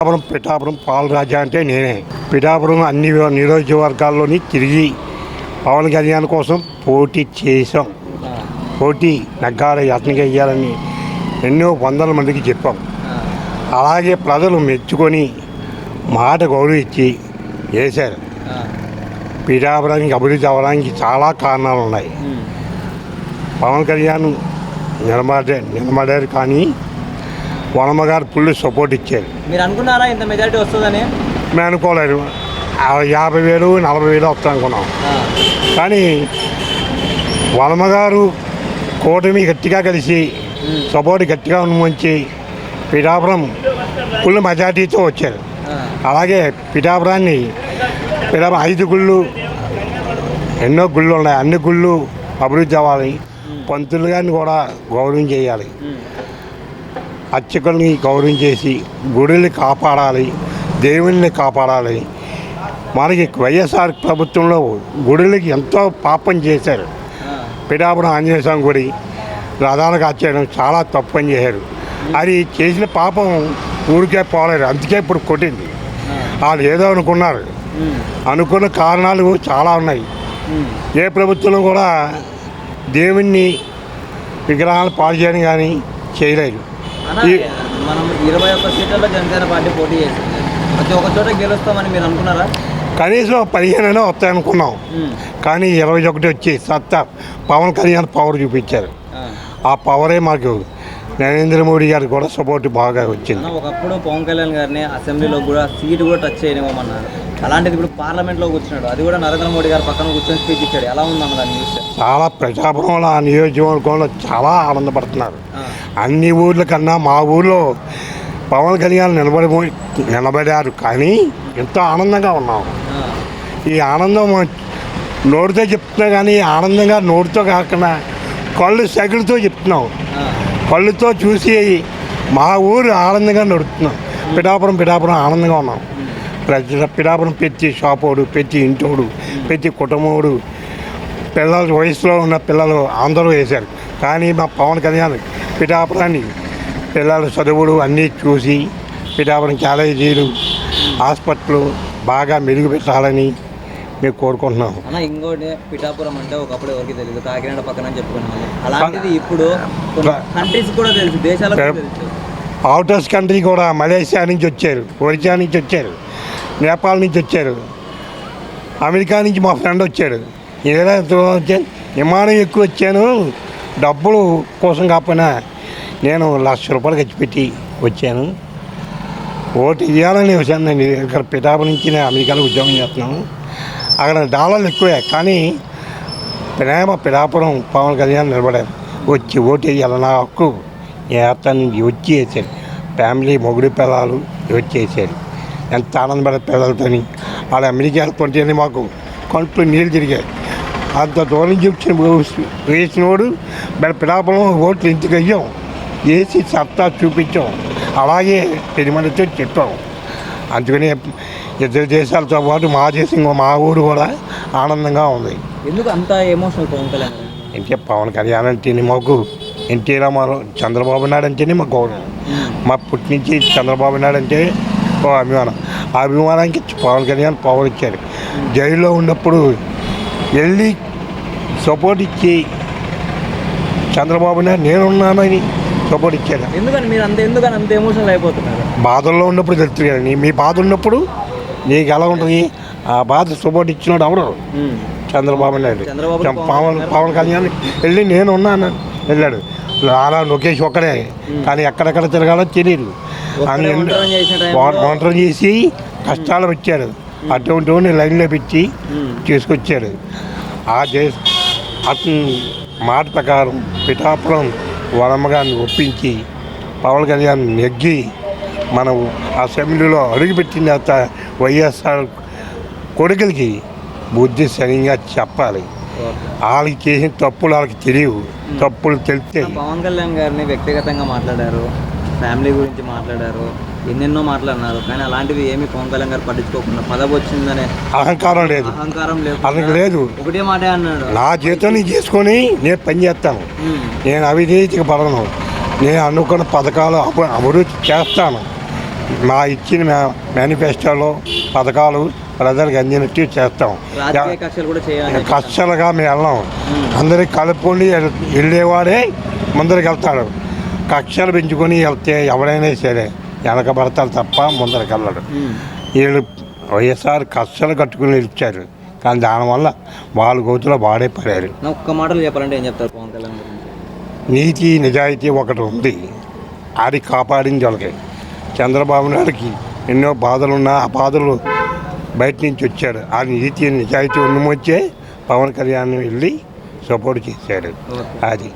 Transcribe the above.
పిఠాపురం పాలరాజా అంటే నేనే. పిఠాపురం అన్ని నియోజకవర్గాల్లోని తిరిగి పవన్ కళ్యాణ్ కోసం పోటీ చేసాం. పోటీ నగ్గాల యత్నగా వేయాలని ఎన్నో వందల మందికి చెప్పాం. అలాగే ప్రజలు మెచ్చుకొని మాట గౌరవించి వేశారు. పిఠాపురానికి అభివృద్ధి అవ్వడానికి చాలా కారణాలు ఉన్నాయి. పవన్ కళ్యాణ్ నిలబడారు కానీ వనమ్మ గారు ఫుల్ సపోర్ట్ ఇచ్చారు. మీరు అనుకున్నారా ఇంత మెజారిటీ వస్తుందని? మేము అనుకోలేదు. 50,000 40,000 వస్తాం అనుకున్నాం. కానీ వనమ్మ గారు కూటమి గట్టిగా కలిసి సపోర్ట్ గట్టిగా మంచి పిఠాపురం ఫుల్ మెజారిటీతో వచ్చారు. అలాగే పిఠాపురం 5 గుళ్ళు, ఎన్నో గుళ్ళు ఉన్నాయి. అన్ని గుళ్ళు అభివృద్ధి అవ్వాలి. పంతులు గారిని కూడా గౌరవం చేయాలి. అర్చకుల్ని గౌరవం చేసి గుడిని కాపాడాలి, దేవుల్ని కాపాడాలి. మనకి వైఎస్ఆర్ ప్రభుత్వంలో గుడులకి ఎంతో పాపం చేశారు. పిఠాపురం ఆంజనేయ స్వామి గుడి రథాలకు వచ్చేయడం చాలా తప్పు పని చేశారు. అది చేసిన పాపం ఊరికే పోలేరు. అందుకే ఇప్పుడు కొట్టింది. వాళ్ళు ఏదో అనుకున్నారు. అనుకున్న కారణాలు చాలా ఉన్నాయి. ఏ ప్రభుత్వంలో కూడా దేవుణ్ణి విగ్రహాలు పాడు చేయడం కానీ చేయలేదు. మనం 21 సీట్లలో జనసేన పార్టీ పోటీ చేసింది. ప్రతి ఒక్క చోట గెలుస్తామని మీరు అనుకున్నారా? కనీసం 15 వస్తాయనుకున్నాం. కానీ 21 వచ్చి సత్తా పవన్ కళ్యాణ్ పవర్ చూపించారు. ఆ పవరే మాకు నరేంద్ర మోడీ గారికి కూడా సపోర్ట్ బాగా వచ్చింది. ఒకప్పుడు పవన్ కళ్యాణ్ గారిని అసెంబ్లీలో కూడా సీటు కూడా టచ్ చేయనివ్వమన్నారు. అలాంటిది ఇప్పుడు పార్లమెంట్లో కూర్చున్నాడు. అది కూడా నరేంద్ర మోడీ గారు పక్కన కూర్చొని స్పీచ్ ఇచ్చాడు. ఎలా ఉందన్న దాన్ని చూస్తే చాలా ప్రజాభవనంలో ఆ నియోజకవర్గంలో చాలా ఆనందపడుతున్నారు. అన్ని ఊర్ల కన్నా మా ఊర్లో పవన్ కళ్యాణ్ నిలబడారు. కానీ ఎంతో ఆనందంగా ఉన్నాం. ఈ ఆనందం నోటితో చెప్తున్నా కానీ ఆనందంగా నోటితో కాకుండా కళ్ళు సైకిల్తో చెప్తున్నాం. కళ్ళుతో చూసి మా ఊరు ఆనందంగా నడుస్తున్నాం. పిఠాపురం ఆనందంగా ఉన్నాం. పిఠాపురం ప్రతి షాపోడు, ప్రతి ఇంటోడు, ప్రతి కుటుంబోడు, పిల్లలు వయసులో ఉన్న పిల్లలు అందరూ వేశారు. కానీ మా పవన్ కళ్యాణ్ పిఠాపురాన్ని పిల్లల చదువులు అన్నీ చూసి పిఠాపురం కాలేజీలు, హాస్పిటల్ బాగా మెరుగుపెట్టాలని మేము కోరుకుంటున్నాం. ఇంకోటి పిఠాపురం అంటే ఒకప్పుడు ఎవరికి తెలియదు, కాకినాడ పక్కన చెప్పుకున్నాము. అలాంటిది ఇప్పుడు కంట్రీస్ కూడా తెలుసు, దేశాలకు తెలుసు. అవుటర్స్ కంట్రీ కూడా మలేషియా నుంచి వచ్చారు, ఒరిస్సా నుంచి వచ్చారు, నేపాల్ నుంచి వచ్చారు, అమెరికా నుంచి మా ఫ్రెండ్ వచ్చాడు. ఏదైనా విమానం ఎక్కువ వచ్చాను, డబ్బులు కోసం కాకపోయినా నేను ₹1,00,000 ఖర్చు పెట్టి వచ్చాను. ఓటు ఇవ్వాలని వచ్చాను. నేను ఇక్కడ పిఠాపురం నుంచి నేను అమెరికాలో ఉద్యోగం చేస్తున్నాను. అక్కడ డాలర్లు ఎక్కువే. కానీ పిఠాపురం పవన్ కళ్యాణ్ నిలబడారు. వచ్చి ఓటు వేయాలి, నా హక్కు వేస్తాను వచ్చి వేసారు. ఫ్యామిలీ మొగుడు పిల్లలు వచ్చేసారు. ఎంత ఆనందపడే పిల్లలతోని వాళ్ళ అమెరికా కొంటే మాకు కంట్లో నీళ్ళు తిరిగాయి. అంత దూరం నుంచి వేసినోడు పిఠాపురం ఓట్లు ఇంటికి అయ్యాం, వేసి సత్తా చూపించాం. అలాగే 10 మందితో చెప్పాం. అందుకని ఇతర దేశాలతో పాటు మా దేశం మా ఊరు కూడా ఆనందంగా ఉంది. ఎందుకు అంత ఎమోషనల్ పవన్ కళ్యాణ్ అంటే పవన్ కళ్యాణ్ అంటేనే మాకు ఎన్టీ రామారావు, చంద్రబాబు నాయుడు అంటేనే మాకు గౌరవం. మా పుట్టి నుంచి చంద్రబాబు నాయుడు అంటే ఓ అభిమానం. ఆ అభిమానానికి పవన్ కళ్యాణ్ పవర్ ఇచ్చారు. జైల్లో ఉన్నప్పుడు వెళ్ళి సపోర్ట్ ఇచ్చి చంద్రబాబు నాయుడు నేనున్నానని సపోర్ట్ ఇచ్చారు. ఎందుకని మీరు అంత ఎమోషనల్ అయిపోతున్నారు? బాధల్లో ఉన్నప్పుడు తెలుస్తుంది కదండి. మీ బాధ ఉన్నప్పుడు నీకు ఎలా ఉంటుంది? ఆ బాధ సపోర్ట్ ఇచ్చినాడు ఎవరు? చంద్రబాబు నాయుడు. పవన్ కళ్యాణ్ వెళ్ళి నేను ఉన్నాను వెళ్ళాడు. అలా లోకేష్ ఒక్కడే. కానీ ఎక్కడెక్కడ తిరగాలో తెలియదు. వంటలు చేసి కష్టాలు పెట్టాడు. అటువంటి లైన్లో పెట్టి తీసుకొచ్చాడు. అతని మాట ప్రకారం పిఠాపురం వనమ్మగారిని ఒప్పించి పవన్ కళ్యాణ్ నెగ్గి మనం అసెంబ్లీలో అడుగుపెట్టిన తర్వాత వైఎస్ఆర్ కొడుకులకి బుద్ధి సరిగ్గా చెప్పాలి. వాళ్ళకి చేసిన తప్పులు వాళ్ళకి తెలియవు. తప్పులు తెలిస్తే పవన్ కళ్యాణ్ గారిని వ్యక్తిగతంగా మాట్లాడారు, ఫ్యామిలీ గురించి మాట్లాడారు, ఎన్నెన్నో మాట్లాడినారు. కానీ అలాంటివి ఏమి పవన్ కళ్యాణ్ గారు పట్టించుకోకుండా పదవి వచ్చిందనే అహంకారం లేదు. అతనికి లేదు. ఒకటే మాట అన్నాడు, నా జీతం చేసుకొని నేను పని చేస్తాను, నేను అవినీతికి పడను, నేను అనుకున్న పథకాలు అభివృద్ధి చేస్తాను, మా ఇచ్చిన మేనిఫెస్టోలో పథకాలు ప్రజలకు అందినట్టు చేస్తాం. రాజకీయ కక్షలు కూడా చేయాలి. కక్షలుగా మేము వెళ్ళాం. అందరికి కలుపుకొని వెళ్ళేవాడే ముందరికి వెళ్తాడు. కక్షలు పెంచుకొని వెళ్తే ఎవరైనా సరే వెనకబడతారు తప్ప ముందరికి వెళ్ళడు. వీళ్ళు వైఎస్ఆర్ కక్షలు కట్టుకుని ఇచ్చారు, కానీ దానివల్ల వాళ్ళ గోతులో వాడే పడారు. ఒక్క మాటలు చెప్పాలంటే ఏం చెప్తారు పవన్ కళ్యాణ్ గురించి? నీతి నిజాయితీ ఒకటి ఉంది, అది కాపాడింది వాళ్ళకి. చంద్రబాబు నాయుడికి ఎన్నో బాధలున్నా ఆ బాధలు బయట నుంచి వచ్చాడు. ఆ నీతి నిజాయితీ ఉన్నమొచ్చే పవన్ కళ్యాణ్ వెళ్ళి సపోర్ట్ చేశాడు. అది